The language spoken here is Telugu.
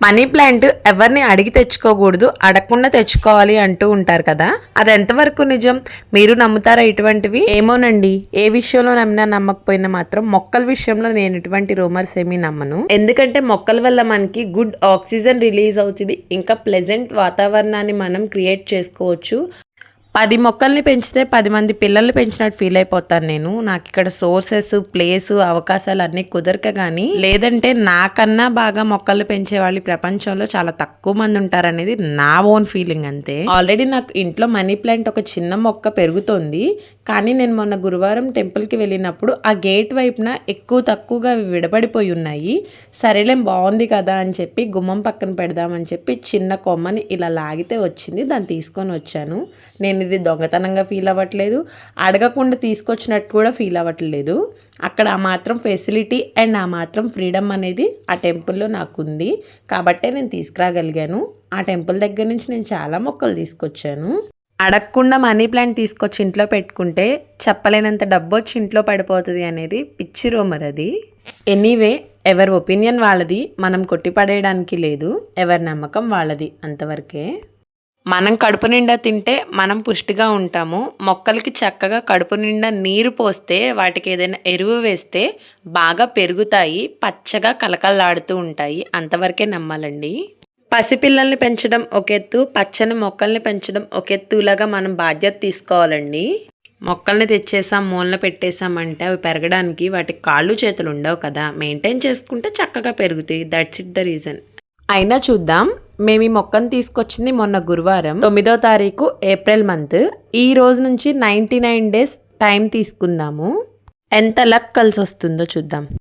మనీ ప్లాంట్ ఎవరిని అడిగి తెచ్చుకోకూడదు, అడగకుండా తెచ్చుకోవాలి అంటూ ఉంటారు కదా, అది ఎంతవరకు నిజం? మీరు నమ్ముతారా ఇటువంటివి? ఏమోనండి, ఏ విషయంలో నమ్మినా నమ్మకపోయినా మాత్రం మొక్కల విషయంలో నేను ఇటువంటి రూమర్స్ ఏమీ నమ్మను. ఎందుకంటే మొక్కల వల్ల మనకి గుడ్ ఆక్సిజన్ రిలీజ్ అవుతుంది, ఇంకా ప్లెజెంట్ వాతావరణాన్ని మనం క్రియేట్ చేసుకోవచ్చు. 10 మొక్కల్ని పెంచితే 10 మంది పిల్లల్ని పెంచినట్టు ఫీల్ అయిపోతాను నేను. నాకు ఇక్కడ సోర్సెస్, ప్లేస్, అవకాశాలు అన్నీ కుదరక కానీ, లేదంటే నాకన్నా బాగా మొక్కలు పెంచే వాళ్ళు ప్రపంచంలో చాలా తక్కువ మంది ఉంటారనేది నా ఓన్ ఫీలింగ్ అంతే. ఆల్రెడీ నాకు ఇంట్లో మనీ ప్లాంట్ ఒక చిన్న మొక్క పెరుగుతోంది, కానీ నేను మొన్న గురువారం టెంపుల్కి వెళ్ళినప్పుడు ఆ గేట్ వైపున ఎక్కువ తక్కువగా విడబడిపోయి ఉన్నాయి. సరేలేం బాగుంది కదా అని చెప్పి గుమ్మం పక్కన పెడదామని చెప్పి చిన్న కొమ్మని ఇలా లాగితే వచ్చింది, దాన్ని తీసుకొని వచ్చాను. నేను ఇది దొంగతనంగా ఫీల్ అవ్వట్లేదు, అడగకుండా తీసుకొచ్చినట్టు కూడా ఫీల్ అవ్వట్లేదు. అక్కడ ఆ మాత్రం ఫెసిలిటీ అండ్ ఆ మాత్రం ఫ్రీడమ్ అనేది ఆ టెంపుల్లో నాకు ఉంది కాబట్టే నేను తీసుకురాగలిగాను. ఆ టెంపుల్ దగ్గర నుంచి నేను చాలా మొక్కలు తీసుకొచ్చాను. అడగకుండా మనీ ప్లాంట్ తీసుకొచ్చి ఇంట్లో పెట్టుకుంటే చెప్పలేనంత డబ్బు వచ్చి ఇంట్లో పడిపోతుంది అనేది పిచ్చి రూమర్ అది. ఎనీవే, ఎవరి ఒపీనియన్ వాళ్ళది, మనం కొట్టిపడేయడానికి లేదు. ఎవరి నమ్మకం వాళ్ళది, అంతవరకే. మనం కడుపు నిండా తింటే మనం పుష్టిగా ఉంటాము. మొక్కలకి చక్కగా కడుపు నిండా నీరు పోస్తే, వాటికి ఏదైనా ఎరువు వేస్తే బాగా పెరుగుతాయి, పచ్చగా కలకల్లాడుతూ ఉంటాయి. అంతవరకే నమ్మాలండి. పసిపిల్లల్ని పెంచడం ఒక ఎత్తు, పచ్చని మొక్కల్ని పెంచడం ఒక ఎత్తులాగా మనం బాధ్యత తీసుకోవాలండి. మొక్కల్ని తెచ్చేసాం, మూలన పెట్టేసామంటే అవి పెరగడానికి వాటికి కాళ్ళు చేతులు ఉండవు కదా, మెయింటైన్ చేసుకుంటే చక్కగా పెరుగుతాయి. That's it the reason. అయినా చూద్దాం. మేము ఈ మొక్కను తీసుకొచ్చింది మొన్న గురువారం 9వ తారీఖు ఏప్రిల్ మంత్. ఈ రోజు నుంచి 99 డేస్ టైం తీసుకుందాము. ఎంత లక్ కలిసి వస్తుందో చూద్దాం.